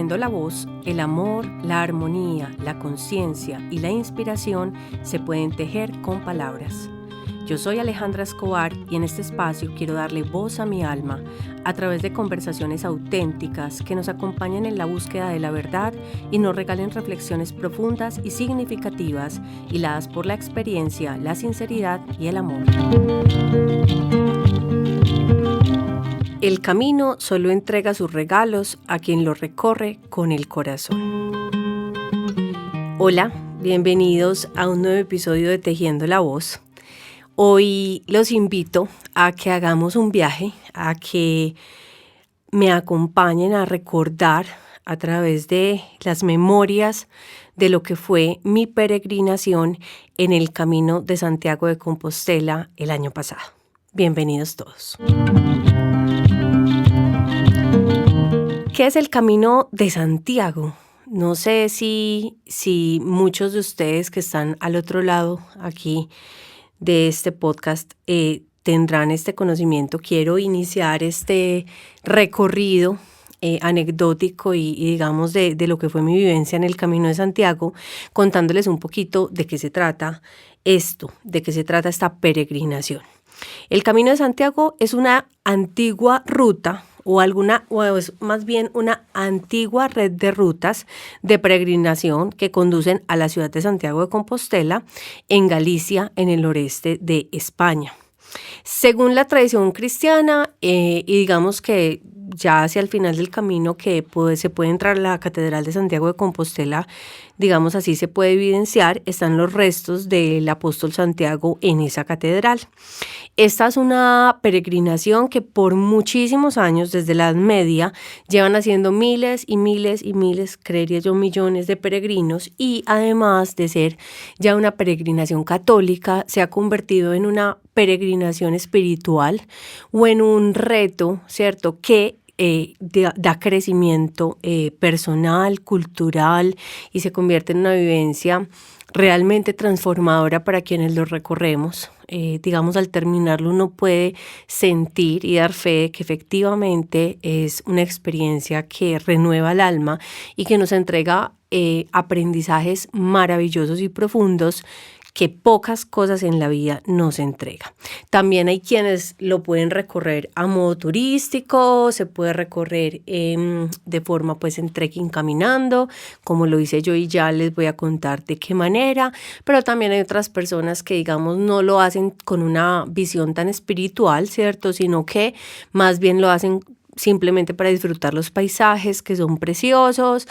Tejiendo la voz, el amor, la armonía, la conciencia y la inspiración se pueden tejer con palabras. Yo soy Alejandra Escobar y en este espacio quiero darle voz a mi alma a través de conversaciones auténticas que nos acompañen en la búsqueda de la verdad y nos regalen reflexiones profundas y significativas hiladas por la experiencia, la sinceridad y el amor. El camino solo entrega sus regalos a quien lo recorre con el corazón. Hola, bienvenidos a un nuevo episodio de Tejiendo la Voz. Hoy los invito a que hagamos un viaje, a que me acompañen a recordar a través de las memorias de lo que fue mi peregrinación en el Camino de Santiago de Compostela el año pasado. Bienvenidos todos. ¿Qué es el Camino de Santiago? No sé si muchos de ustedes que están al otro lado aquí de este podcast tendrán este conocimiento. Quiero iniciar este recorrido anecdótico y digamos de lo que fue mi vivencia en el Camino de Santiago, contándoles un poquito de qué se trata esto, de qué se trata esta peregrinación. El Camino de Santiago es una antigua ruta o es más bien una antigua red de rutas de peregrinación que conducen a la ciudad de Santiago de Compostela, en Galicia, en el noreste de España. Según la tradición cristiana, y digamos que ya hacia el final del camino que se puede entrar a la Catedral de Santiago de Compostela, digamos así se puede evidenciar, están los restos del apóstol Santiago en esa catedral. Esta es una peregrinación que por muchísimos años, desde la Edad Media, llevan haciendo miles y miles y miles, creería yo, millones de peregrinos, y además de ser ya una peregrinación católica, se ha convertido en una peregrinación espiritual o en un reto, ¿cierto?, que da crecimiento personal, cultural, y se convierte en una vivencia realmente transformadora para quienes lo recorremos. Digamos, al terminarlo uno puede sentir y dar fe de que efectivamente es una experiencia que renueva el alma y que nos entrega aprendizajes maravillosos y profundos que pocas cosas en la vida nos entrega. También hay quienes lo pueden recorrer a modo turístico, se puede recorrer de forma en trekking caminando, como lo hice yo y ya les voy a contar de qué manera, pero también hay otras personas que digamos no lo hacen con una visión tan espiritual, ¿cierto? Sino que más bien lo hacen simplemente para disfrutar los paisajes que son preciosos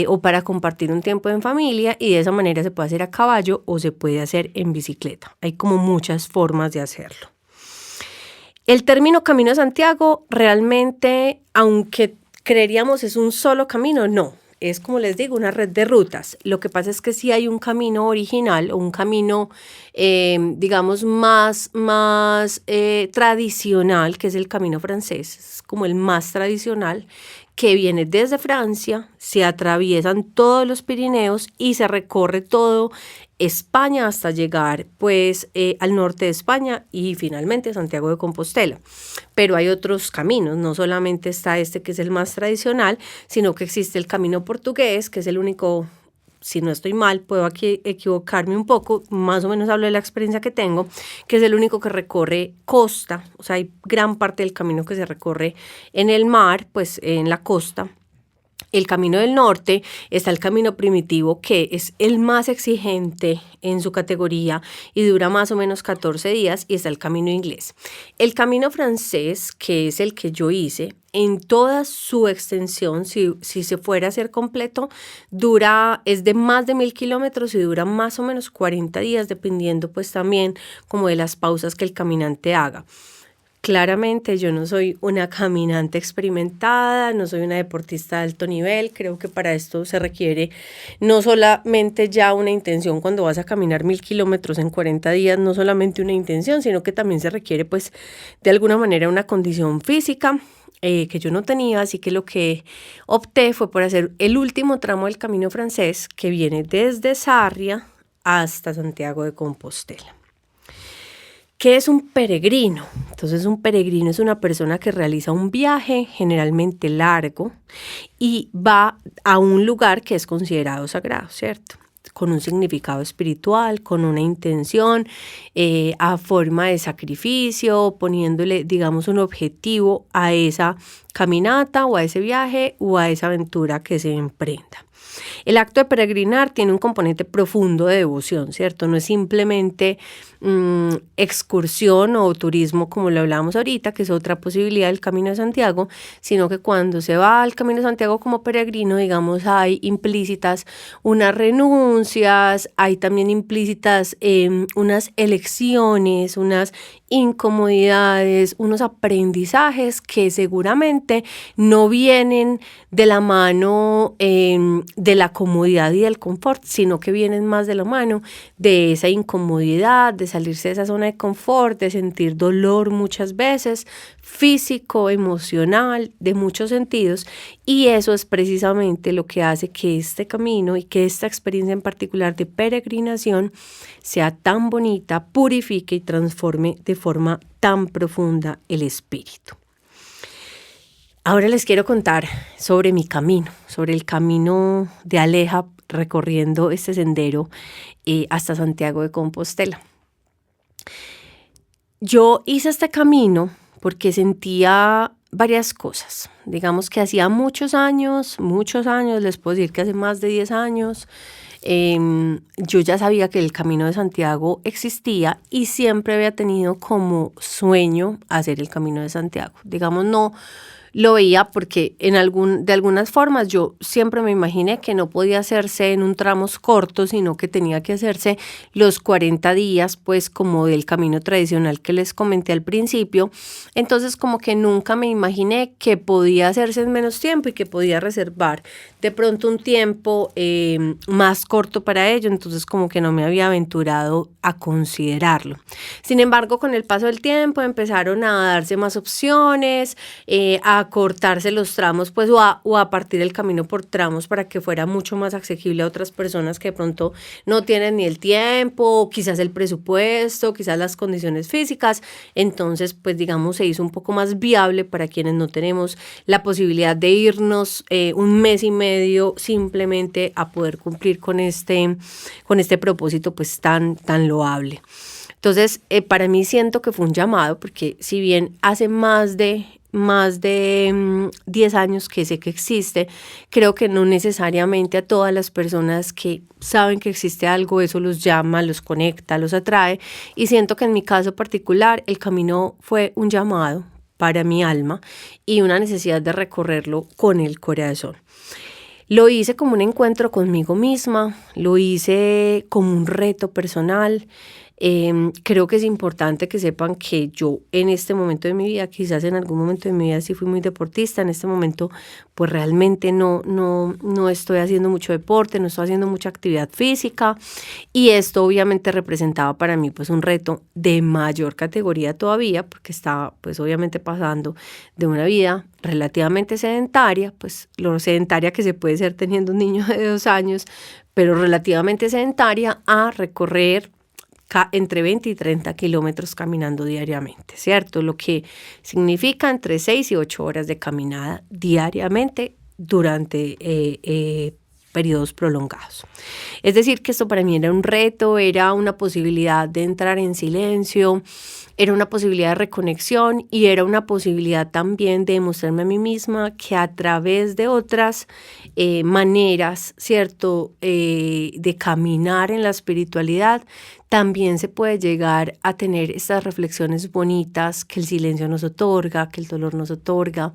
o para compartir un tiempo en familia, y de esa manera se puede hacer a caballo o se puede hacer en bicicleta. Hay como muchas formas de hacerlo. El término Camino de Santiago realmente, aunque creeríamos es un solo camino, no. Es, como les digo, una red de rutas. Lo que pasa es que sí hay un camino original o un camino, digamos, más tradicional, que es el camino francés. Es como el más tradicional, que viene desde Francia, se atraviesan todos los Pirineos y se recorre todo España hasta llegar al norte de España y finalmente Santiago de Compostela. Pero hay otros caminos, no solamente está este que es el más tradicional, sino que existe el camino portugués, que es el único, si no estoy mal, puedo aquí equivocarme un poco, más o menos hablo de la experiencia que tengo, que es el único que recorre costa, o sea, hay gran parte del camino que se recorre en el mar, en la costa. El Camino del Norte está el camino primitivo, que es el más exigente en su categoría y dura más o menos 14 días, y está el camino inglés. El camino francés, que es el que yo hice, en toda su extensión, si se fuera a hacer completo, es de más de 1,000 kilómetros y dura más o menos 40 días, dependiendo también como de las pausas que el caminante haga. Claramente yo no soy una caminante experimentada, no soy una deportista de alto nivel. Creo que para esto se requiere no solamente ya una intención cuando vas a caminar 1,000 kilómetros en 40 días, no solamente una intención, sino que también se requiere de alguna manera una condición física que yo no tenía, así que lo que opté fue por hacer el último tramo del Camino francés, que viene desde Sarria hasta Santiago de Compostela. ¿Qué es un peregrino? Entonces, un peregrino es una persona que realiza un viaje generalmente largo y va a un lugar que es considerado sagrado, ¿cierto? Con un significado espiritual, con una intención, a forma de sacrificio, poniéndole, digamos, un objetivo a esa caminata o a ese viaje o a esa aventura que se emprenda. El acto de peregrinar tiene un componente profundo de devoción, ¿cierto? No es simplemente excursión o turismo como lo hablábamos ahorita, que es otra posibilidad del Camino de Santiago, sino que cuando se va al Camino de Santiago como peregrino, digamos, hay implícitas unas renuncias, hay también implícitas unas elecciones, unas incomodidades, unos aprendizajes que seguramente no vienen de la mano de la comodidad y del confort, sino que vienen más de la mano de esa incomodidad, de salirse de esa zona de confort, de sentir dolor muchas veces, físico, emocional, de muchos sentidos, y eso es precisamente lo que hace que este camino y que esta experiencia en particular de peregrinación sea tan bonita, purifique y transforme de forma tan profunda el espíritu. Ahora les quiero contar sobre mi camino, sobre el camino de Aleja recorriendo este sendero hasta Santiago de Compostela. Yo hice este camino porque sentía varias cosas. Digamos que hacía muchos años, les puedo decir que hace más de 10 años, yo ya sabía que el Camino de Santiago existía y siempre había tenido como sueño hacer el Camino de Santiago. Digamos, no lo veía porque de algunas formas yo siempre me imaginé que no podía hacerse en un tramos cortos, sino que tenía que hacerse los 40 días, pues como del camino tradicional que les comenté al principio. Entonces como que nunca me imaginé que podía hacerse en menos tiempo y que podía reservar de pronto un tiempo más corto para ello, entonces como que no me había aventurado a considerarlo. Sin embargo, con el paso del tiempo empezaron a darse más opciones, a cortarse los tramos, pues o a partir el camino por tramos para que fuera mucho más accesible a otras personas que de pronto no tienen ni el tiempo, quizás el presupuesto, quizás las condiciones físicas. Entonces, pues digamos, se hizo un poco más viable para quienes no tenemos la posibilidad de irnos un mes y medio simplemente a poder cumplir con este propósito pues tan loable. Entonces, para mí siento que fue un llamado, porque si bien hace más de 10 años que sé que existe, creo que no necesariamente a todas las personas que saben que existe algo, eso los llama, los conecta, los atrae, y siento que en mi caso particular el camino fue un llamado para mi alma y una necesidad de recorrerlo con el corazón. Lo hice como un encuentro conmigo misma, lo hice como un reto personal. Creo que es importante que sepan que yo en este momento de mi vida, quizás en algún momento de mi vida sí fui muy deportista, en este momento pues realmente no estoy haciendo mucho deporte, no estoy haciendo mucha actividad física, y esto obviamente representaba para mí pues un reto de mayor categoría todavía, porque estaba pues obviamente pasando de una vida relativamente sedentaria, pues lo sedentaria que se puede ser teniendo un niño de 2 años, pero relativamente sedentaria, a recorrer entre 20 y 30 kilómetros caminando diariamente, ¿cierto? Lo que significa entre 6 y 8 horas de caminada diariamente durante periodos prolongados. Es decir, que esto para mí era un reto, era una posibilidad de entrar en silencio, era una posibilidad de reconexión y era una posibilidad también de demostrarme a mí misma que a través de otras maneras, ¿cierto?, de caminar en la espiritualidad, también se puede llegar a tener estas reflexiones bonitas que el silencio nos otorga, que el dolor nos otorga,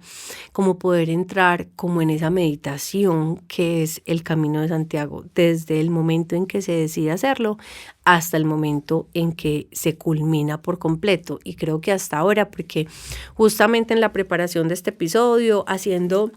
como poder entrar como en esa meditación que es el Camino de Santiago, desde el momento en que se decide hacerlo hasta el momento en que se culmina por completo. Y creo que hasta ahora, porque justamente en la preparación de este episodio, haciendo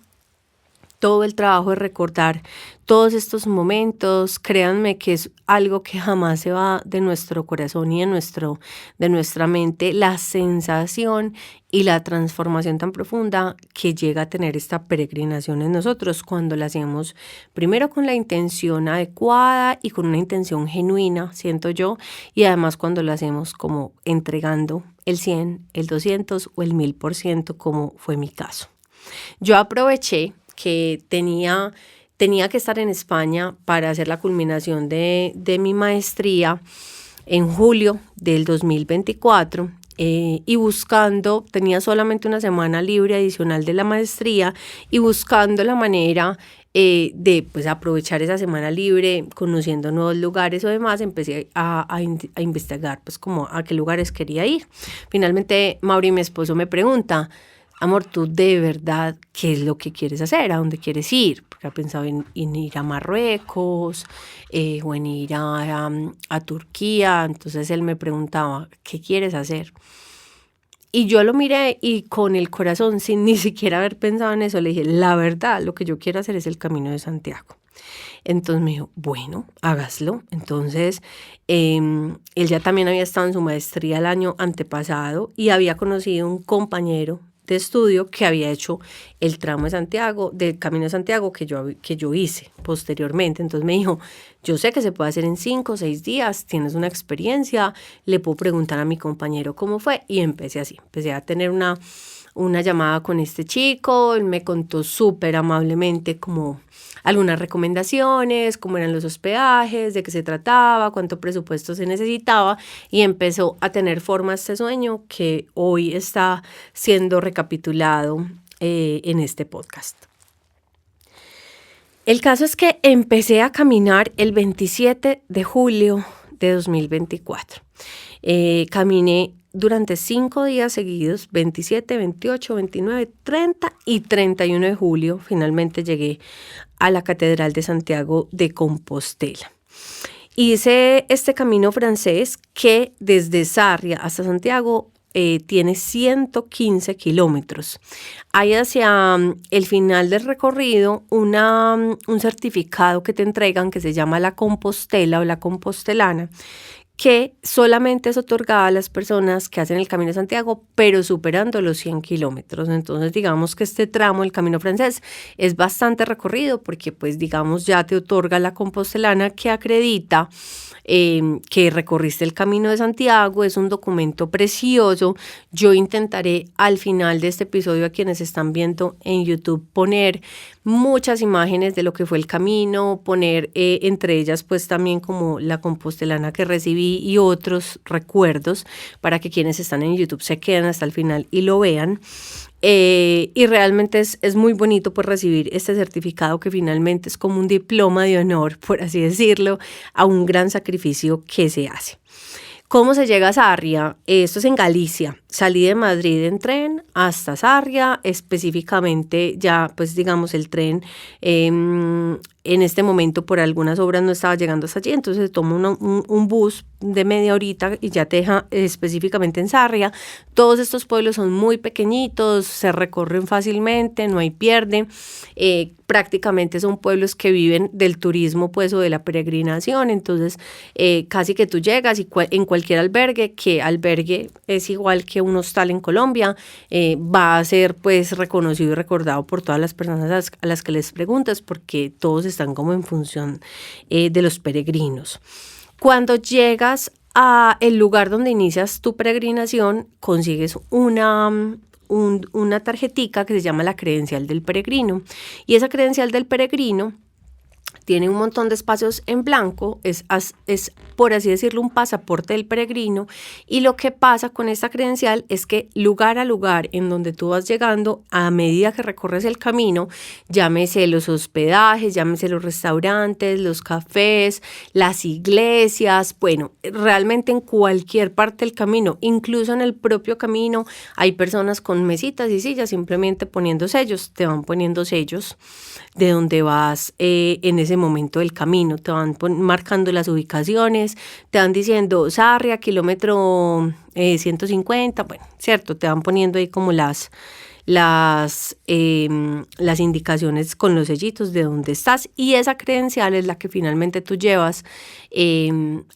todo el trabajo de recordar todos estos momentos. Créanme que es algo que jamás se va de nuestro corazón y de nuestra mente, la sensación y la transformación tan profunda que llega a tener esta peregrinación en nosotros cuando la hacemos primero con la intención adecuada y con una intención genuina, siento yo, y además cuando la hacemos como entregando el 100, el 200 o el 1000%, como fue mi caso. Yo aproveché que tenía que estar en España para hacer la culminación de mi maestría en julio del 2024 y tenía solamente una semana libre adicional de la maestría y buscando la manera de pues aprovechar esa semana libre, conociendo nuevos lugares o demás, empecé a investigar pues como a qué lugares quería ir. Finalmente, Mauri, mi esposo, me pregunta: amor, ¿tú de verdad qué es lo que quieres hacer? ¿A dónde quieres ir? Porque ha pensado en ir a Marruecos o en ir a Turquía. Entonces él me preguntaba: ¿qué quieres hacer? Y yo lo miré y con el corazón, sin ni siquiera haber pensado en eso, le dije: la verdad, lo que yo quiero hacer es el Camino de Santiago. Entonces me dijo: bueno, hágaslo. Entonces, él ya también había estado en su maestría el año antepasado y había conocido un compañero de estudio que había hecho el tramo de Santiago, del Camino de Santiago que yo hice posteriormente. Entonces me dijo: yo sé que se puede hacer en 5 o 6 días, tienes una experiencia, le puedo preguntar a mi compañero cómo fue. Y empecé así, empecé a tener una llamada con este chico. Él me contó súper amablemente como algunas recomendaciones, cómo eran los hospedajes, de qué se trataba, cuánto presupuesto se necesitaba, y empezó a tener forma este sueño que hoy está siendo recapitulado en este podcast. El caso es que empecé a caminar el 27 de julio de 2024. Caminé durante 5 días seguidos, 27, 28, 29, 30 y 31 de julio. Finalmente llegué a la Catedral de Santiago de Compostela. Hice este camino francés que desde Sarria hasta Santiago tiene 115 kilómetros. Hay hacia el final del recorrido un certificado que te entregan que se llama la Compostela o la Compostelana, que solamente es otorgada a las personas que hacen el Camino de Santiago, pero superando los 100 kilómetros. Entonces, digamos que este tramo del Camino francés es bastante recorrido porque, pues, digamos, ya te otorga la Compostelana que acredita que recorriste el Camino de Santiago. Es un documento precioso. Yo intentaré al final de este episodio, a quienes están viendo en YouTube, poner muchas imágenes de lo que fue el camino, poner entre ellas pues también como la compostelana que recibí y otros recuerdos para que quienes están en YouTube se queden hasta el final y lo vean. Y realmente es muy bonito pues recibir este certificado que finalmente es como un diploma de honor, por así decirlo, a un gran sacrificio que se hace. ¿Cómo se llega a Sarria? Esto es en Galicia. Salí de Madrid en tren hasta Sarria, específicamente ya pues digamos el tren en este momento por algunas obras no estaba llegando hasta allí, entonces tomo un bus de media horita y ya te deja específicamente en Sarria. Todos estos pueblos son muy pequeñitos, se recorren fácilmente, no hay pierde. Prácticamente son pueblos que viven del turismo pues o de la peregrinación. Entonces casi que tú llegas y en cualquier albergue, que albergue es igual que un hostal en Colombia, va a ser pues reconocido y recordado por todas las personas a las que les preguntas, porque todos están como en función de los peregrinos. Cuando llegas a el lugar donde inicias tu peregrinación, consigues una tarjetica que se llama la credencial del peregrino, y esa credencial del peregrino tiene un montón de espacios en blanco, es por así decirlo un pasaporte del peregrino, y lo que pasa con esta credencial es que lugar a lugar en donde tú vas llegando, a medida que recorres el camino, llámese los hospedajes, llámese los restaurantes, los cafés, las iglesias, bueno, realmente en cualquier parte del camino, incluso en el propio camino, hay personas con mesitas y sillas simplemente poniendo sellos, te van poniendo sellos de donde vas en ese momento del camino, te van marcando las ubicaciones, te van diciendo Sarria, kilómetro 150, bueno, cierto, te van poniendo ahí como las las indicaciones con los sellitos de dónde estás, y esa credencial es la que finalmente tú llevas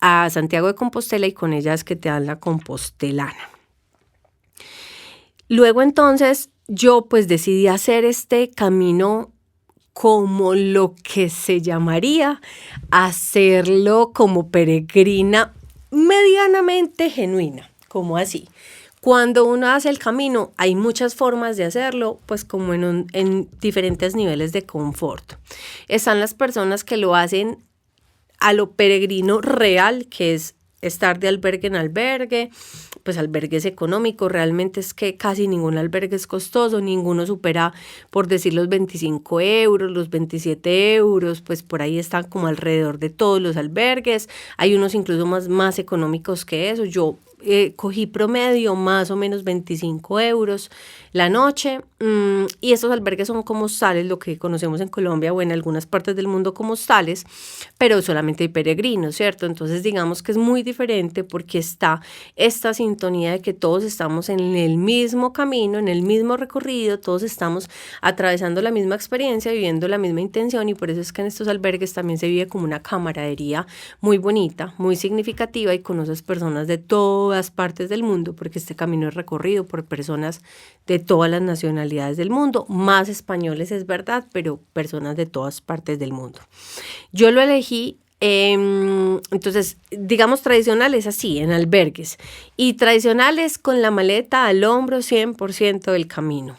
a Santiago de Compostela, y con ella es que te dan la compostelana. Luego entonces yo pues decidí hacer este camino como lo que se llamaría hacerlo como peregrina medianamente genuina, como así. Cuando uno hace el camino hay muchas formas de hacerlo, pues como en diferentes niveles de confort. Están las personas que lo hacen a lo peregrino real, que es estar de albergue en albergue, pues albergues económicos. Realmente es que casi ningún albergue es costoso, ninguno supera, por decir, los 25 euros, los 27 euros, pues por ahí están como alrededor de todos los albergues. Hay unos incluso más económicos que eso. Yo cogí promedio más o menos 25 euros la noche, y estos albergues son como hostales, lo que conocemos en Colombia o en algunas partes del mundo como hostales, pero solamente hay peregrinos, ¿cierto? Entonces digamos que es muy diferente porque está esta sintonía de que todos estamos en el mismo camino, en el mismo recorrido, todos estamos atravesando la misma experiencia, viviendo la misma intención, y por eso es que en estos albergues también se vive como una camaradería muy bonita, muy significativa, y conoces personas de todas partes del mundo, porque este camino es recorrido por personas de todas las nacionalidades del mundo, más españoles es verdad, pero personas de todas partes del mundo. Yo lo elegí, entonces, digamos, tradicionales así, en albergues, y tradicionales con la maleta al hombro 100% del camino.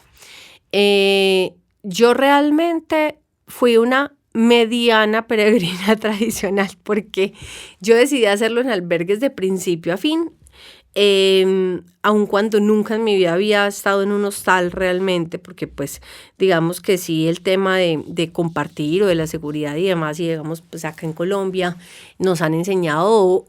Yo realmente fui una mediana peregrina tradicional, porque yo decidí hacerlo en albergues de principio a fin, aun cuando nunca en mi vida había estado en un hostal realmente, porque pues digamos que sí, el tema de compartir o de la seguridad y demás, y digamos pues acá en Colombia nos han enseñado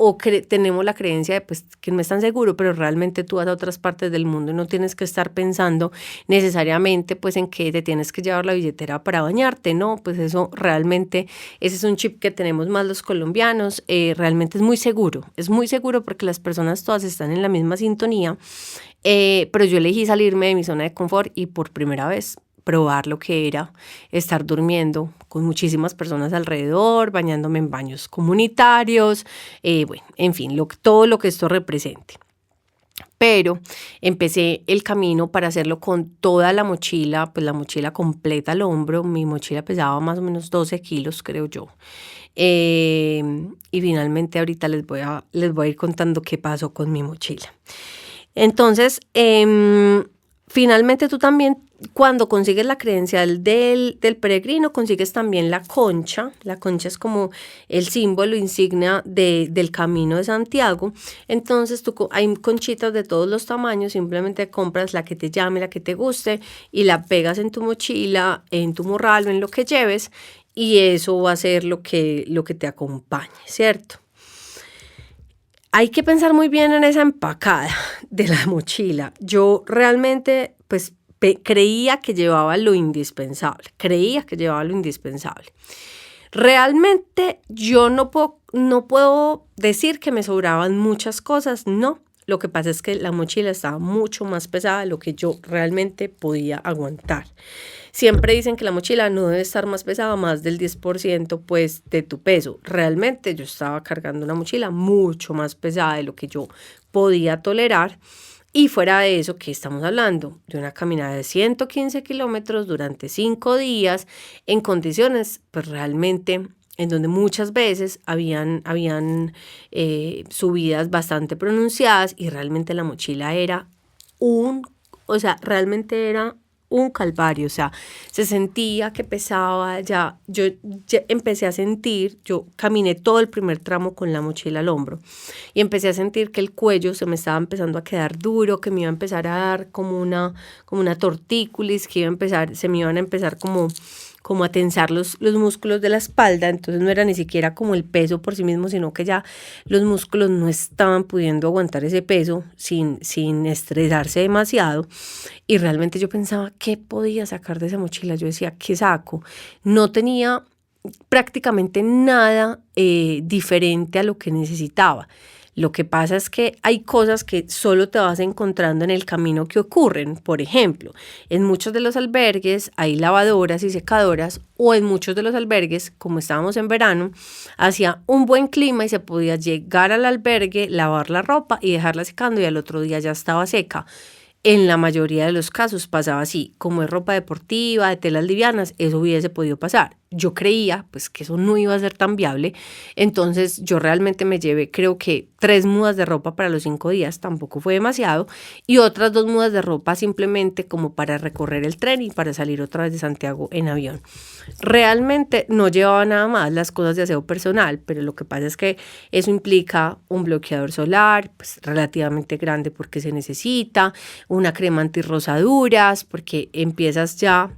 tenemos la creencia de pues que no es tan seguro, pero realmente tú vas a otras partes del mundo y no tienes que estar pensando necesariamente pues en que te tienes que llevar la billetera para bañarte, no, pues eso realmente, ese es un chip que tenemos más los colombianos. Realmente es muy seguro porque las personas todas están en la misma sintonía. Pero yo elegí salirme de mi zona de confort y por primera vez probar lo que era estar durmiendo con muchísimas personas alrededor, bañándome en baños comunitarios, bueno, en fin, todo lo que esto represente. Pero empecé el camino para hacerlo con toda la mochila, pues la mochila completa al hombro. Mi mochila pesaba más o menos 12 kilos, creo yo. Y finalmente ahorita les voy a ir contando qué pasó con mi mochila. Entonces, finalmente tú también, cuando consigues la credencial del peregrino, consigues también la concha. La concha es como el símbolo insignia del Camino de Santiago. Entonces hay conchitas de todos los tamaños, simplemente compras la que te llame, la que te guste, y la pegas en tu mochila, en tu morral o en lo que lleves, y eso va a ser lo que te acompañe, ¿cierto? Hay que pensar muy bien en esa empacada de la mochila. Yo realmente pues creía que llevaba lo indispensable. Realmente yo no puedo decir que me sobraban muchas cosas, no. Lo que pasa es que la mochila estaba mucho más pesada de lo que yo realmente podía aguantar. Siempre dicen que la mochila no debe estar más pesada, más del 10% pues de tu peso. Realmente yo estaba cargando una mochila mucho más pesada de lo que yo podía tolerar. Y fuera de eso, ¿qué estamos hablando? De una caminada de 115 kilómetros durante 5 días en condiciones pues realmente en donde muchas veces habían subidas bastante pronunciadas, y realmente la mochila era realmente era un calvario. O sea, se sentía que pesaba. Yo empecé a sentir, yo caminé todo el primer tramo con la mochila al hombro y empecé a sentir que el cuello se me estaba empezando a quedar duro, que me iba a empezar a dar como una tortícolis, que se me iban a empezar como a tensar los músculos de la espalda. Entonces no era ni siquiera como el peso por sí mismo, sino que ya los músculos no estaban pudiendo aguantar ese peso sin estresarse demasiado. Y realmente yo pensaba, ¿qué podía sacar de esa mochila? Yo decía, ¿qué saco? No tenía prácticamente nada diferente a lo que necesitaba. Lo que pasa es que hay cosas que solo te vas encontrando en el camino que ocurren. Por ejemplo, en muchos de los albergues hay lavadoras y secadoras, o en muchos de los albergues, como estábamos en verano, hacía un buen clima y se podía llegar al albergue, lavar la ropa y dejarla secando y al otro día ya estaba seca. En la mayoría de los casos pasaba así, como es ropa deportiva, de telas livianas, eso hubiese podido pasar. Yo creía pues que eso no iba a ser tan viable, entonces yo realmente me llevé creo que 3 mudas de ropa para los 5 días, tampoco fue demasiado, y otras 2 mudas de ropa simplemente como para recorrer el tren y para salir otra vez de Santiago en avión. Realmente no llevaba nada más las cosas de aseo personal, pero lo que pasa es que eso implica un bloqueador solar, pues relativamente grande porque se necesita, una crema antirrosaduras, porque empiezas ya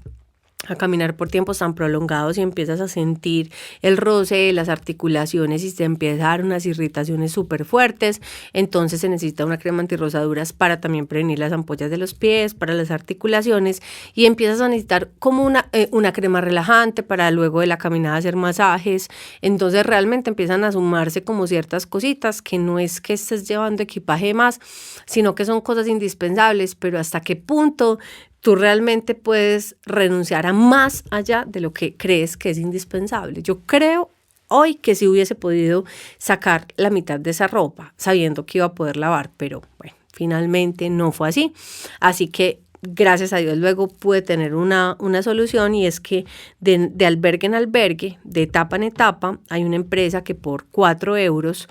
a caminar por tiempos tan prolongados y empiezas a sentir el roce de las articulaciones y te empiezan a dar unas irritaciones súper fuertes, entonces se necesita una crema antirrosaduras para también prevenir las ampollas de los pies, para las articulaciones, y empiezas a necesitar como una crema relajante para luego de la caminada hacer masajes, entonces realmente empiezan a sumarse como ciertas cositas que no es que estés llevando equipaje más, sino que son cosas indispensables, pero hasta qué punto tú realmente puedes renunciar a más allá de lo que crees que es indispensable. Yo creo hoy que sí hubiese podido sacar la mitad de esa ropa sabiendo que iba a poder lavar, pero bueno, finalmente no fue así. Así que gracias a Dios luego pude tener una solución, y es que de albergue en albergue, de etapa en etapa, hay una empresa que por 4 euros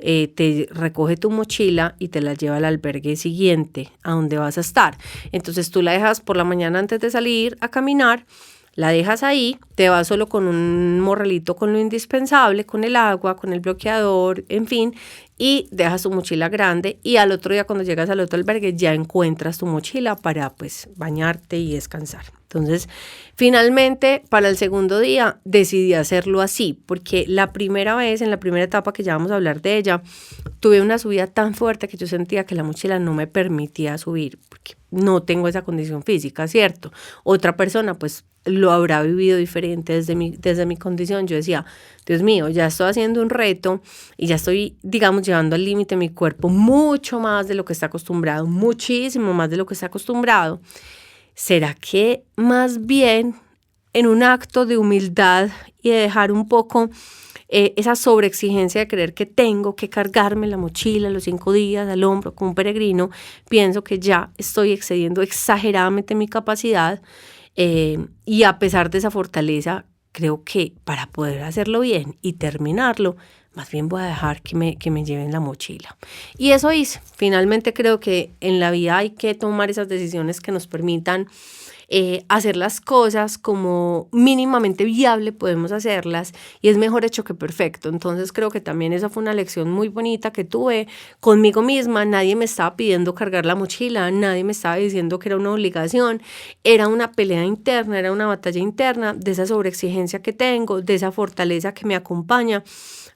te recoge tu mochila y te la lleva al albergue siguiente a donde vas a estar. Entonces tú la dejas por la mañana antes de salir a caminar, la dejas ahí, te vas solo con un morralito con lo indispensable, con el agua, con el bloqueador, en fin, y dejas tu mochila grande, y al otro día cuando llegas al otro albergue ya encuentras tu mochila para pues bañarte y descansar. Entonces, finalmente, para el segundo día decidí hacerlo así, porque la primera vez, en la primera etapa que ya vamos a hablar de ella, tuve una subida tan fuerte que yo sentía que la mochila no me permitía subir, porque no tengo esa condición física, ¿cierto? Otra persona pues lo habrá vivido diferente desde mi condición. Yo decía, Dios mío, ya estoy haciendo un reto y ya estoy, digamos, llevando al límite mi cuerpo mucho más de lo que está acostumbrado, muchísimo más de lo que está acostumbrado. ¿Será que más bien en un acto de humildad y de dejar un poco esa sobreexigencia de creer que tengo que cargarme la mochila los 5 días al hombro como un peregrino, pienso que ya estoy excediendo exageradamente mi capacidad, y a pesar de esa fortaleza, creo que para poder hacerlo bien y terminarlo, más bien voy a dejar que me lleven la mochila? Y eso hice. Finalmente creo que en la vida hay que tomar esas decisiones que nos permitan hacer las cosas como mínimamente viable podemos hacerlas, y es mejor hecho que perfecto. Entonces creo que también esa fue una lección muy bonita que tuve conmigo misma. Nadie me estaba pidiendo cargar la mochila, nadie me estaba diciendo que era una obligación, era una pelea interna, era una batalla interna de esa sobreexigencia que tengo, de esa fortaleza que me acompaña,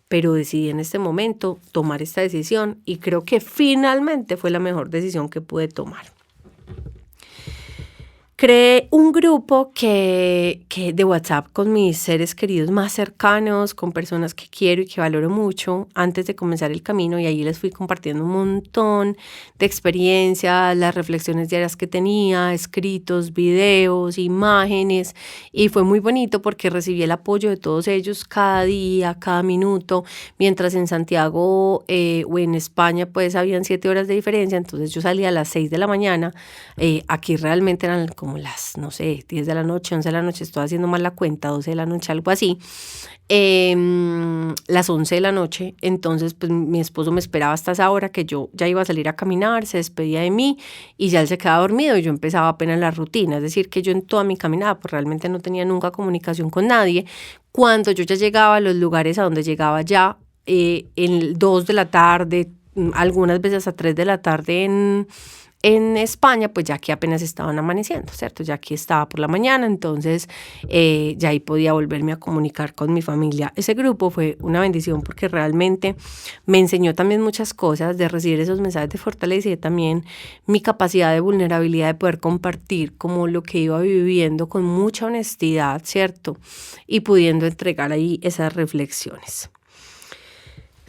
pero decidí en este momento tomar esta decisión y creo que finalmente fue la mejor decisión que pude tomar. Creé un grupo que de WhatsApp con mis seres queridos más cercanos, con personas que quiero y que valoro mucho antes de comenzar el camino, y ahí les fui compartiendo un montón de experiencias, las reflexiones diarias que tenía, escritos, videos, imágenes, y fue muy bonito porque recibí el apoyo de todos ellos cada día, cada minuto, mientras en Santiago o en España pues habían 7 horas de diferencia, entonces yo salía a las 6 de la mañana, aquí realmente eran como las, no sé, 10 de la noche, 11 de la noche, estoy haciendo mal la cuenta, 12 de la noche, algo así, las 11 de la noche, entonces pues mi esposo me esperaba hasta esa hora que yo ya iba a salir a caminar, se despedía de mí y ya él se quedaba dormido y yo empezaba apenas la rutina, es decir, que yo en toda mi caminada pues realmente no tenía nunca comunicación con nadie. Cuando yo ya llegaba a los lugares a donde llegaba ya, en 2 de la tarde, algunas veces a 3 de la tarde en España, pues ya que apenas estaban amaneciendo, ¿cierto? Ya aquí estaba por la mañana, entonces ya ahí podía volverme a comunicar con mi familia. Ese grupo fue una bendición porque realmente me enseñó también muchas cosas, de recibir esos mensajes de fortaleza y también mi capacidad de vulnerabilidad de poder compartir como lo que iba viviendo con mucha honestidad, ¿cierto? Y pudiendo entregar ahí esas reflexiones.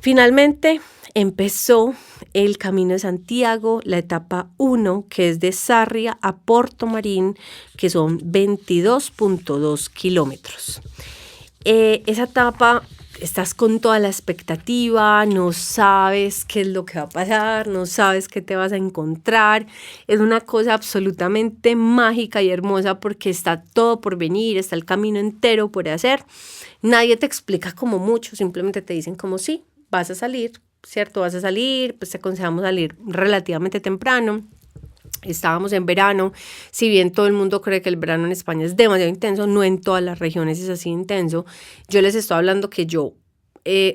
Finalmente empezó el Camino de Santiago, la etapa 1, que es de Sarria a Porto Marín, que son 22.2 kilómetros. Esa etapa estás con toda la expectativa, no sabes qué es lo que va a pasar, no sabes qué te vas a encontrar. Es una cosa absolutamente mágica y hermosa porque está todo por venir, está el camino entero por hacer. Nadie te explica como mucho, simplemente te dicen como sí, vas a salir, ¿cierto? Vas a salir, pues te aconsejamos salir relativamente temprano. Estábamos en verano, si bien todo el mundo cree que el verano en España es demasiado intenso, no en todas las regiones es así intenso. Yo les estoy hablando que yo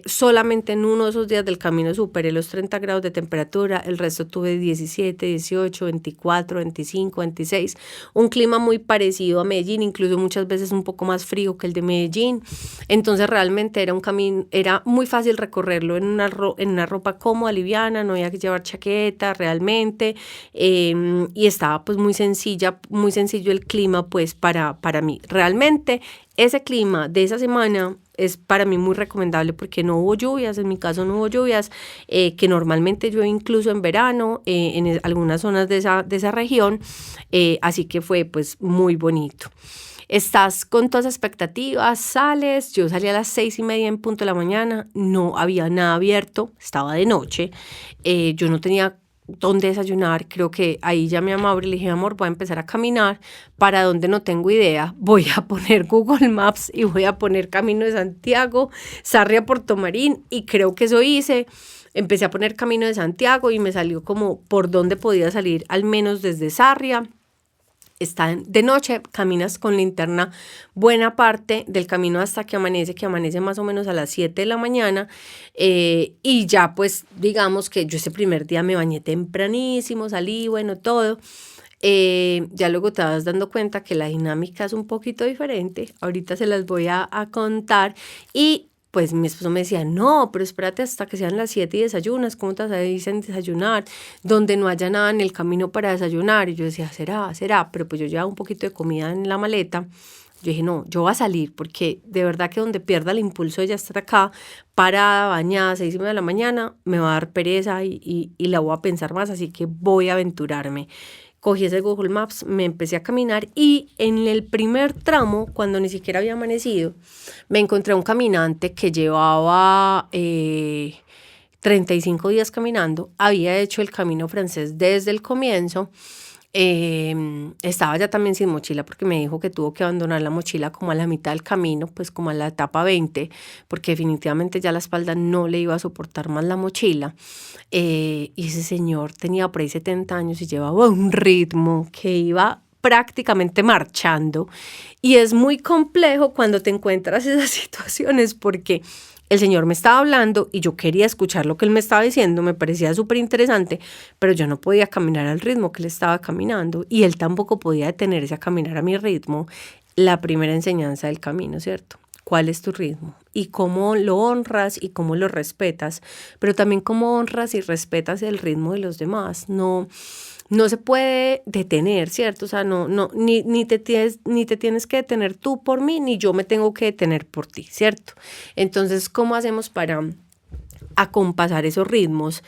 solamente en uno de esos días del camino superé los 30 grados de temperatura, el resto tuve 17, 18, 24, 25, 26, un clima muy parecido a Medellín, incluso muchas veces un poco más frío que el de Medellín. Entonces realmente era un camino, era muy fácil recorrerlo en una ropa cómoda, liviana, no había que llevar chaqueta realmente, y estaba pues muy sencillo el clima pues para mí. Realmente ese clima de esa semana es para mí muy recomendable porque no hubo lluvias, en mi caso no hubo lluvias, que normalmente llueve incluso en verano en algunas zonas de esa región, así que fue pues muy bonito. Estás con todas las expectativas, sales, yo salí a las 6:30 en punto de la mañana, no había nada abierto, estaba de noche, yo no tenía dónde desayunar, creo que ahí llamé a Mauro y le dije, amor, voy a empezar a caminar, para donde no tengo idea, voy a poner Google Maps y voy a poner Camino de Santiago, Sarria, Porto Marín, y creo que eso hice. Empecé a poner Camino de Santiago y me salió como por dónde podía salir, al menos desde Sarria. Está de noche, caminas con linterna buena parte del camino hasta que amanece más o menos a las 7 de la mañana, y ya pues digamos que yo ese primer día me bañé tempranísimo, salí, bueno, todo. Ya luego te vas dando cuenta que la dinámica es un poquito diferente, ahorita se las voy a contar. Y pues mi esposo me decía, no, pero espérate hasta que sean las 7 y desayunas, ¿cómo te vas a desayunar? Donde no haya nada en el camino para desayunar. Y yo decía, será, pero pues yo llevaba un poquito de comida en la maleta. Yo dije, no, yo voy a salir porque de verdad que donde pierda el impulso de ya estar acá, parada, bañada, 6:30 de la mañana, me va a dar pereza y la voy a pensar más, así que voy a aventurarme. Cogí ese Google Maps, me empecé a caminar y en el primer tramo, cuando ni siquiera había amanecido, me encontré a un caminante que llevaba 35 días caminando, había hecho el camino francés desde el comienzo. Estaba ya también sin mochila porque me dijo que tuvo que abandonar la mochila como a la mitad del camino, pues como a la etapa 20, porque definitivamente ya la espalda no le iba a soportar más la mochila. Y ese señor tenía por ahí 70 años y llevaba un ritmo que iba prácticamente marchando, y es muy complejo cuando te encuentras esas situaciones porque el señor me estaba hablando y yo quería escuchar lo que él me estaba diciendo, me parecía súper interesante, pero yo no podía caminar al ritmo que él estaba caminando y él tampoco podía detenerse a caminar a mi ritmo. La primera enseñanza del camino, ¿cierto? ¿Cuál es tu ritmo? Y cómo lo honras y cómo lo respetas, pero también cómo honras y respetas el ritmo de los demás. No se puede detener, ¿cierto? O sea, ni te tienes que detener tú por mí, ni yo me tengo que detener por ti, ¿cierto? Entonces, ¿cómo hacemos para acompasar esos ritmos?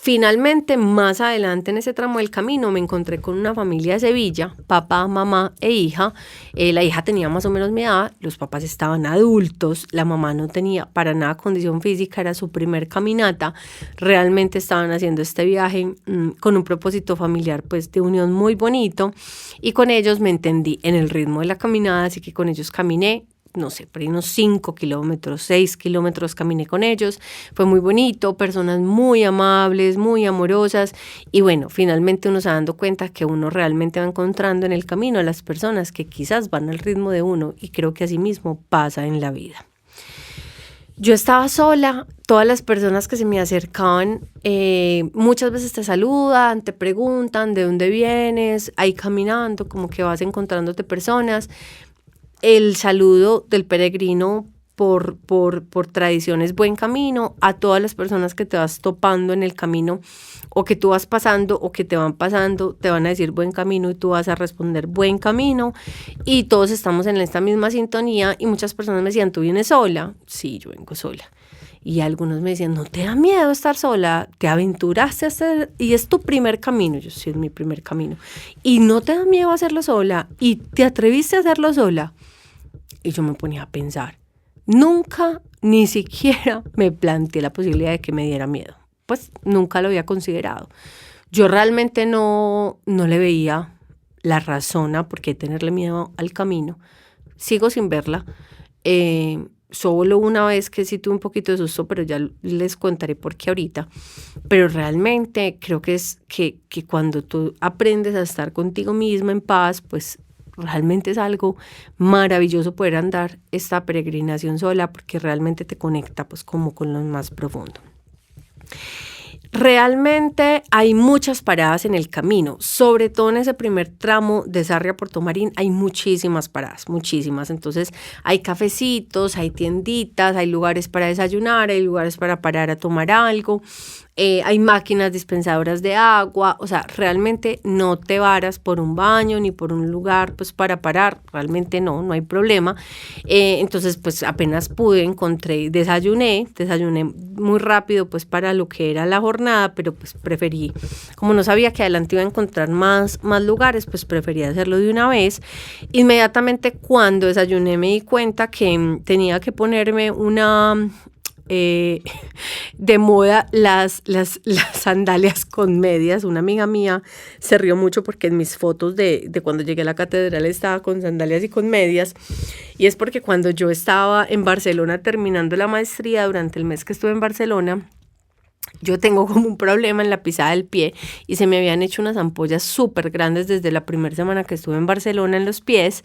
Finalmente, más adelante en ese tramo del camino, me encontré con una familia de Sevilla, papá, mamá e hija. La hija tenía más o menos mi edad, los papás estaban adultos, la mamá no tenía para nada condición física, era su primer caminata. Realmente estaban haciendo este viaje con un propósito familiar, pues de unión muy bonito, y con ellos me entendí en el ritmo de la caminada, así que con ellos caminé. No sé, por ahí unos 5 kilómetros, 6 kilómetros caminé con ellos, fue muy bonito, personas muy amables, muy amorosas, y bueno, finalmente uno se va dando cuenta que uno realmente va encontrando en el camino a las personas que quizás van al ritmo de uno, y creo que así mismo pasa en la vida. Yo estaba sola, todas las personas que se me acercaban muchas veces te saludan, te preguntan de dónde vienes, ahí caminando, como que vas encontrándote personas. El saludo del peregrino por tradición es buen camino. A todas las personas que te vas topando en el camino, o que tú vas pasando o que te van pasando, te van a decir buen camino y tú vas a responder buen camino, y todos estamos en esta misma sintonía. Y muchas personas me decían, ¿tú vienes sola? Sí, yo vengo sola. Y algunos me decían, ¿no te da miedo estar sola? ¿Te aventuraste a hacer? Y es tu primer camino. Yo sí, es mi primer camino. ¿Y no te da miedo hacerlo sola? ¿Y te atreviste a hacerlo sola? Y yo me ponía a pensar. Nunca, ni siquiera me planteé la posibilidad de que me diera miedo. Pues nunca lo había considerado. Yo realmente no le veía la razón a por qué tenerle miedo al camino. Sigo sin verla. Solo una vez que sí tuve un poquito de susto, pero ya les contaré por qué ahorita. Pero realmente creo que es que cuando tú aprendes a estar contigo misma en paz, pues realmente es algo maravilloso poder andar esta peregrinación sola, porque realmente te conecta pues como con lo más profundo. Realmente hay muchas paradas en el camino, sobre todo en ese primer tramo de Sarria a Puerto Marín hay muchísimas paradas, muchísimas. Entonces hay cafecitos, hay tienditas, hay lugares para desayunar, hay lugares para parar a tomar algo. Hay máquinas dispensadoras de agua, o sea, realmente no te varas por un baño ni por un lugar pues para parar, realmente no hay problema. Entonces pues apenas pude, desayuné muy rápido pues para lo que era la jornada, pero pues preferí, como no sabía que adelante iba a encontrar más lugares, pues preferí hacerlo de una vez. Inmediatamente cuando desayuné me di cuenta que tenía que ponerme de moda las sandalias con medias. Una amiga mía se rió mucho porque en mis fotos de cuando llegué a la catedral estaba con sandalias y con medias, y es porque cuando yo estaba en Barcelona terminando la maestría, durante el mes que estuve en Barcelona, yo tengo como un problema en la pisada del pie y se me habían hecho unas ampollas súper grandes desde la primera semana que estuve en Barcelona en los pies.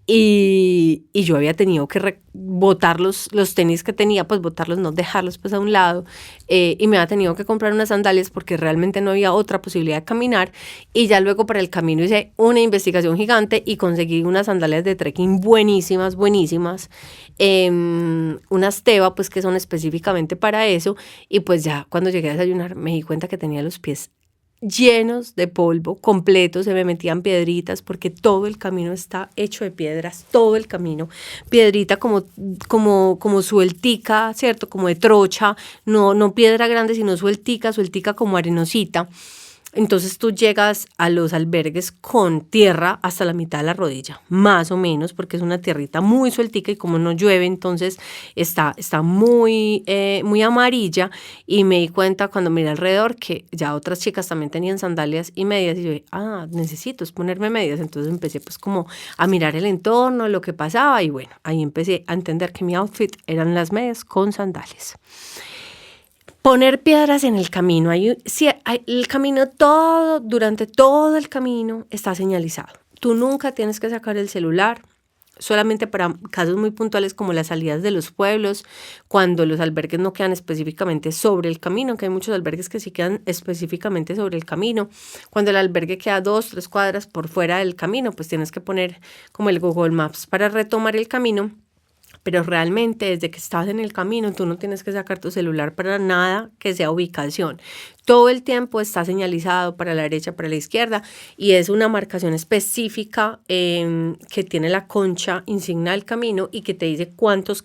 Y yo había tenido que botar los tenis que tenía, pues botarlos, no dejarlos pues a un lado, y me había tenido que comprar unas sandalias porque realmente no había otra posibilidad de caminar. Y ya luego para el camino hice una investigación gigante y conseguí unas sandalias de trekking buenísimas, unas Teva pues que son específicamente para eso. Y pues ya cuando llegué a desayunar me di cuenta que tenía los pies llenos de polvo, completos, se me metían piedritas porque todo el camino está hecho de piedras, todo el camino, piedrita como sueltica, ¿cierto? Como de trocha, no piedra grande, sino sueltica como arenosita. Entonces tú llegas a los albergues con tierra hasta la mitad de la rodilla, más o menos, porque es una tierrita muy sueltica y como no llueve, entonces está muy amarilla. Y me di cuenta cuando miré alrededor que ya otras chicas también tenían sandalias y medias y yo dije, necesito es ponerme medias. Entonces empecé pues como a mirar el entorno, lo que pasaba, y bueno, ahí empecé a entender que mi outfit eran las medias con sandalias. Poner piedras en el camino. El camino durante todo el camino está señalizado. Tú nunca tienes que sacar el celular, solamente para casos muy puntuales como las salidas de los pueblos, cuando los albergues no quedan específicamente sobre el camino, que hay muchos albergues que sí quedan específicamente sobre el camino. Cuando el albergue queda 2-3 cuadras por fuera del camino, pues tienes que poner como el Google Maps para retomar el camino. Pero realmente desde que estás en el camino tú no tienes que sacar tu celular para nada que sea ubicación. Todo el tiempo está señalizado para la derecha, para la izquierda, y es una marcación específica que tiene la concha insignia del camino y que te dice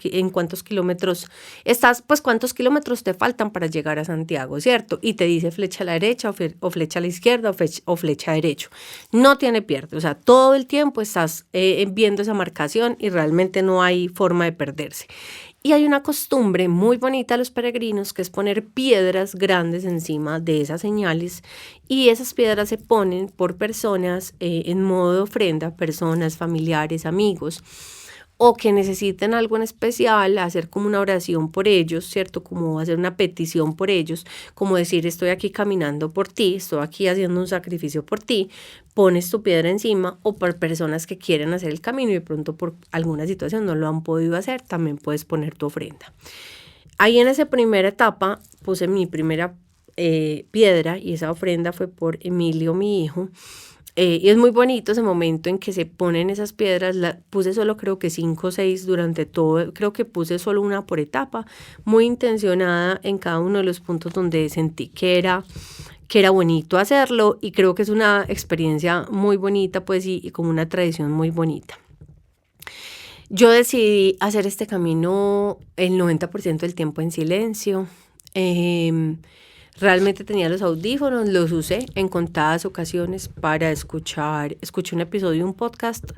en cuántos kilómetros estás, pues cuántos kilómetros te faltan para llegar a Santiago, ¿cierto? Y te dice flecha a la derecha o flecha a la izquierda o flecha derecho. No tiene pierde, o sea, todo el tiempo estás viendo esa marcación y realmente no hay forma de perderse. Y hay una costumbre muy bonita de los peregrinos que es poner piedras grandes encima de esas señales, y esas piedras se ponen por personas en modo de ofrenda, personas, familiares, amigos, o que necesiten algo en especial, hacer como una oración por ellos, ¿cierto? Como hacer una petición por ellos, como decir, estoy aquí caminando por ti, estoy aquí haciendo un sacrificio por ti, pones tu piedra encima, o por personas que quieren hacer el camino y de pronto por alguna situación no lo han podido hacer, también puedes poner tu ofrenda. Ahí en esa primera etapa puse mi primera piedra, y esa ofrenda fue por Emilio, mi hijo. Y es muy bonito ese momento en que se ponen esas piedras. Puse solo creo que 5 o 6 durante todo, creo que puse solo una por etapa, muy intencionada en cada uno de los puntos donde sentí que era bonito hacerlo, y creo que es una experiencia muy bonita pues y como una tradición muy bonita. Yo decidí hacer este camino el 90% del tiempo en silencio. Realmente tenía los audífonos, los usé en contadas ocasiones para escuchar. Escuché un episodio de un podcast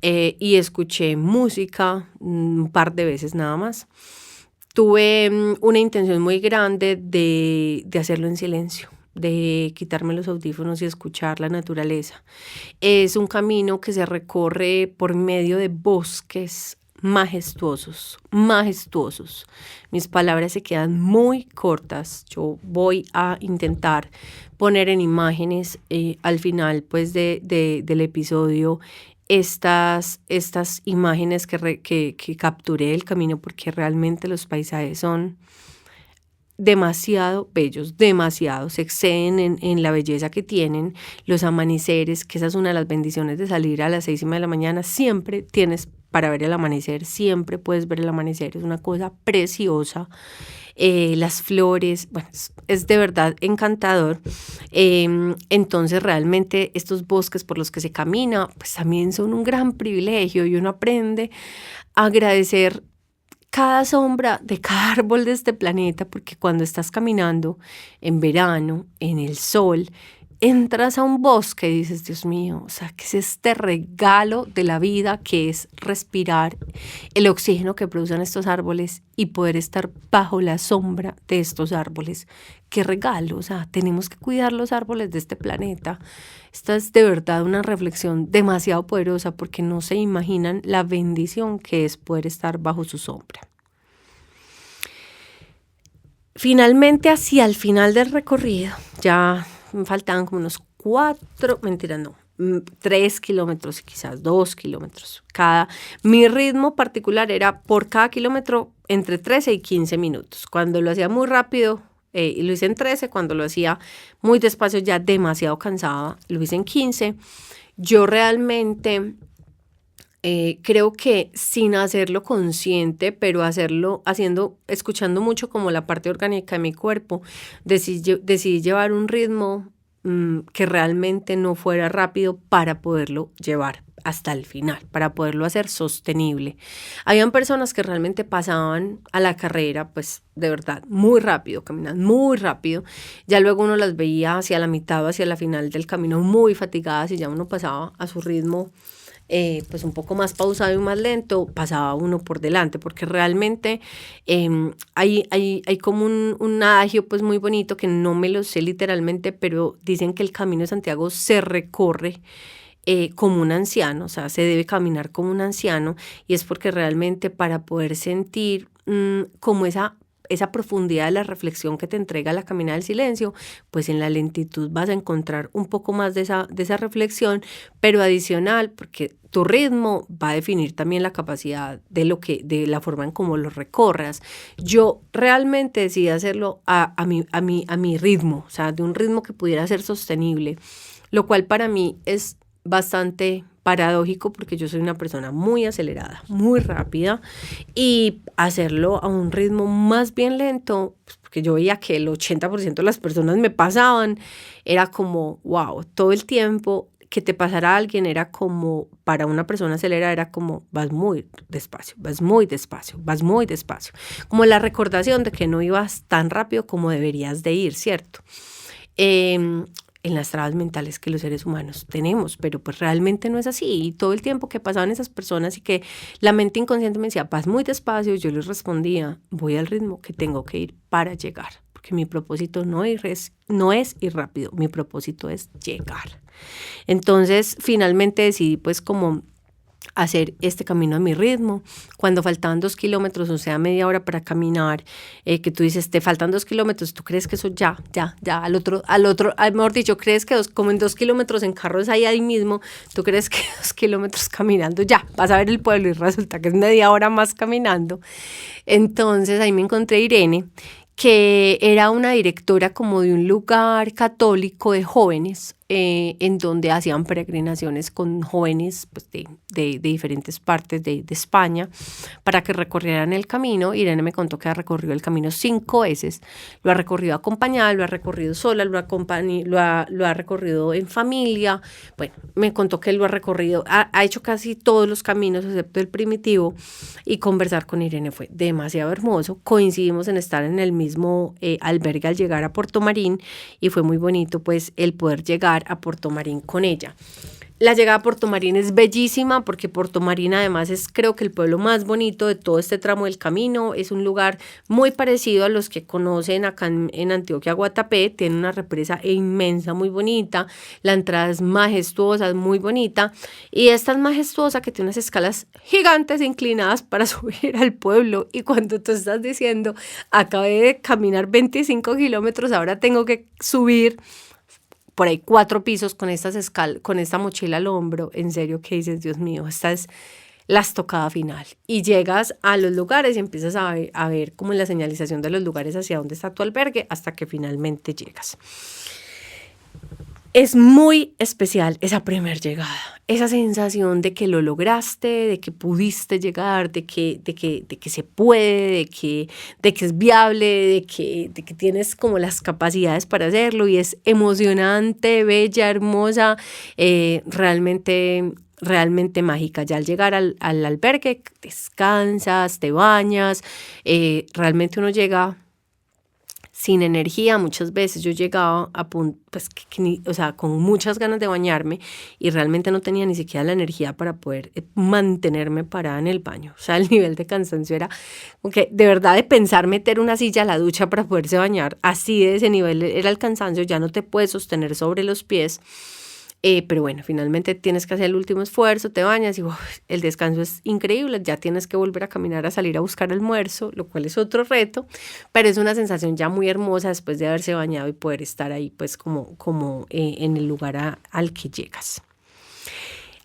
y escuché música un par de veces nada más. Tuve una intención muy grande de hacerlo en silencio, de quitarme los audífonos y escuchar la naturaleza. Es un camino que se recorre por medio de bosques majestuosos, majestuosos. Mis palabras se quedan muy cortas. Yo voy a intentar poner en imágenes al final pues del episodio estas imágenes que capturé del camino, porque realmente los paisajes son demasiado bellos, demasiado, se exceden en la belleza que tienen, los amaneceres, que esa es una de las bendiciones de salir a las 6:30 de la mañana, siempre tienes para ver el amanecer, siempre puedes ver el amanecer, es una cosa preciosa. Las flores, bueno, es de verdad encantador. Entonces realmente estos bosques por los que se camina, pues también son un gran privilegio y uno aprende a agradecer cada sombra de cada árbol de este planeta, porque cuando estás caminando en verano, en el sol, entras a un bosque y dices, Dios mío, o sea, ¿qué es este regalo de la vida que es respirar el oxígeno que producen estos árboles y poder estar bajo la sombra de estos árboles? ¡Qué regalo! O sea, tenemos que cuidar los árboles de este planeta. Esta es de verdad una reflexión demasiado poderosa porque no se imaginan la bendición que es poder estar bajo su sombra. Finalmente, hacia el final del recorrido, ya me faltaban como unos 3 kilómetros, quizás 2 kilómetros. Mi ritmo particular era por cada kilómetro entre 13 y 15 minutos. Cuando lo hacía muy rápido, y lo hice en 13, cuando lo hacía muy despacio, ya demasiado cansada, lo hice en 15. Yo realmente creo que sin hacerlo consciente, pero escuchando mucho como la parte orgánica de mi cuerpo, decidí llevar un ritmo que realmente no fuera rápido para poderlo llevar hasta el final, para poderlo hacer sostenible. Habían personas que realmente pasaban a la carrera, pues de verdad, muy rápido, caminan muy rápido. Ya luego uno las veía hacia la mitad o hacia la final del camino muy fatigadas y ya uno pasaba a su ritmo pues un poco más pausado y más lento, pasaba uno por delante, porque realmente hay como un adagio pues muy bonito que no me lo sé literalmente, pero dicen que el Camino de Santiago se recorre como un anciano, o sea, se debe caminar como un anciano, y es porque realmente para poder sentir como esa profundidad de la reflexión que te entrega la caminada del silencio, pues en la lentitud vas a encontrar un poco más de esa reflexión, pero adicional, porque tu ritmo va a definir también la capacidad de la forma en cómo lo recorras. Yo realmente decidí hacerlo a mi ritmo, o sea, de un ritmo que pudiera ser sostenible, lo cual para mí es bastante paradójico porque yo soy una persona muy acelerada, muy rápida, y hacerlo a un ritmo más bien lento, pues porque yo veía que el 80% de las personas me pasaban, era como, wow, todo el tiempo que te pasara alguien era como, para una persona acelerada era como, vas muy despacio, vas muy despacio, vas muy despacio, como la recordación de que no ibas tan rápido como deberías de ir, ¿cierto? En las trabas mentales que los seres humanos tenemos, pero pues realmente no es así. Y todo el tiempo que pasaban esas personas y que la mente inconsciente me decía, vas muy despacio, yo les respondía, voy al ritmo que tengo que ir para llegar, porque mi propósito no es ir rápido, mi propósito es llegar. Entonces, finalmente decidí pues como hacer este camino a mi ritmo. Cuando faltaban 2 kilómetros, o sea, media hora para caminar, que tú dices, te faltan 2 kilómetros, tú crees que eso mejor dicho, crees que como en 2 kilómetros en carro es ahí mismo, tú crees que 2 kilómetros caminando, ya, vas a ver el pueblo y resulta que es media hora más caminando. Entonces ahí me encontré a Irene, que era una directora como de un lugar católico de jóvenes, en donde hacían peregrinaciones con jóvenes pues, de diferentes partes de España para que recorrieran el camino. Irene me contó que ha recorrido el camino 5 veces, lo ha recorrido acompañada, lo ha recorrido sola, lo ha recorrido en familia. Bueno, me contó que él lo ha recorrido, ha hecho casi todos los caminos excepto el primitivo, y conversar con Irene fue demasiado hermoso. Coincidimos en estar en el mismo albergue al llegar a Puerto Marín y fue muy bonito pues el poder llegar a Puerto Marín con ella. La llegada a Puerto Marín es bellísima porque Puerto Marín además es creo que el pueblo más bonito de todo este tramo del camino. Es un lugar muy parecido a los que conocen acá en Antioquia, Guatapé. Tiene una represa inmensa, muy bonita. La entrada es majestuosa, es muy bonita. Y es tan majestuosa que tiene unas escalas gigantes inclinadas para subir al pueblo. Y cuando tú estás diciendo, acabé de caminar 25 kilómetros, ahora tengo que subir por ahí 4 pisos con con esta mochila al hombro, en serio que dices, Dios mío, esta es la estocada final. Y llegas a los lugares y empiezas a ver como la señalización de los lugares hacia dónde está tu albergue hasta que finalmente llegas. Es muy especial esa primer llegada, esa sensación de que lo lograste, de que pudiste llegar, de que se puede, de que es viable, de que tienes como las capacidades para hacerlo, y es emocionante, bella, hermosa, realmente mágica. Ya al llegar al albergue descansas, te bañas, realmente uno llega sin energía. Muchas veces yo llegaba a punto, pues, con muchas ganas de bañarme y realmente no tenía ni siquiera la energía para poder mantenerme parada en el baño. O sea, el nivel de cansancio era como que de verdad de pensar meter una silla a la ducha para poderse bañar, así de ese nivel era el cansancio. Ya no te puedes sostener sobre los pies. Pero bueno, finalmente tienes que hacer el último esfuerzo, te bañas y el descanso es increíble. Ya tienes que volver a caminar a salir a buscar almuerzo, lo cual es otro reto, pero es una sensación ya muy hermosa después de haberse bañado y poder estar ahí pues como en el lugar al que llegas.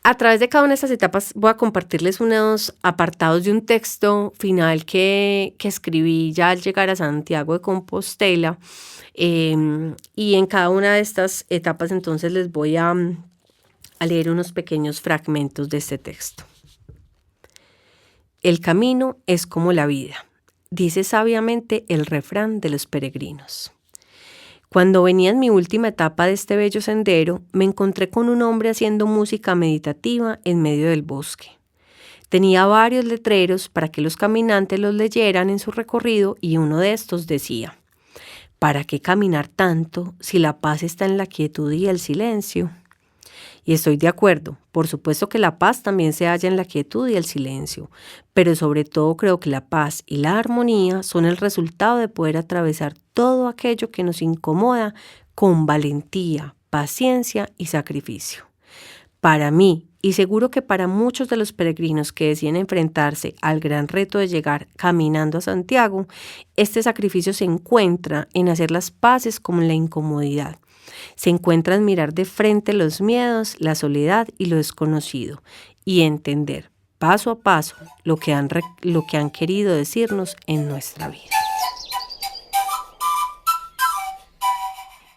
A través de cada una de estas etapas voy a compartirles unos apartados de un texto final que escribí ya al llegar a Santiago de Compostela. Y en cada una de estas etapas entonces les voy a leer unos pequeños fragmentos de este texto. El camino es como la vida, dice sabiamente el refrán de los peregrinos. Cuando venía en mi última etapa de este bello sendero, me encontré con un hombre haciendo música meditativa en medio del bosque. Tenía varios letreros para que los caminantes los leyeran en su recorrido y uno de estos decía: ¿para qué caminar tanto si la paz está en la quietud y el silencio? Y estoy de acuerdo, por supuesto que la paz también se halla en la quietud y el silencio, pero sobre todo creo que la paz y la armonía son el resultado de poder atravesar todo aquello que nos incomoda con valentía, paciencia y sacrificio. Para mí, y seguro que para muchos de los peregrinos que deciden enfrentarse al gran reto de llegar caminando a Santiago, este sacrificio se encuentra en hacer las paces con la incomodidad. Se encuentra en mirar de frente los miedos, la soledad y lo desconocido, y entender paso a paso lo que han querido decirnos en nuestra vida.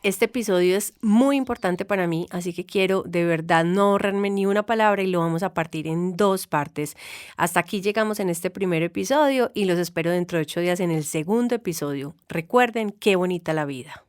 Este episodio es muy importante para mí, así que quiero de verdad no ahorrarme ni una palabra y lo vamos a partir en 2 partes. Hasta aquí llegamos en este primer episodio y los espero dentro de 8 días en el segundo episodio. Recuerden, qué bonita la vida.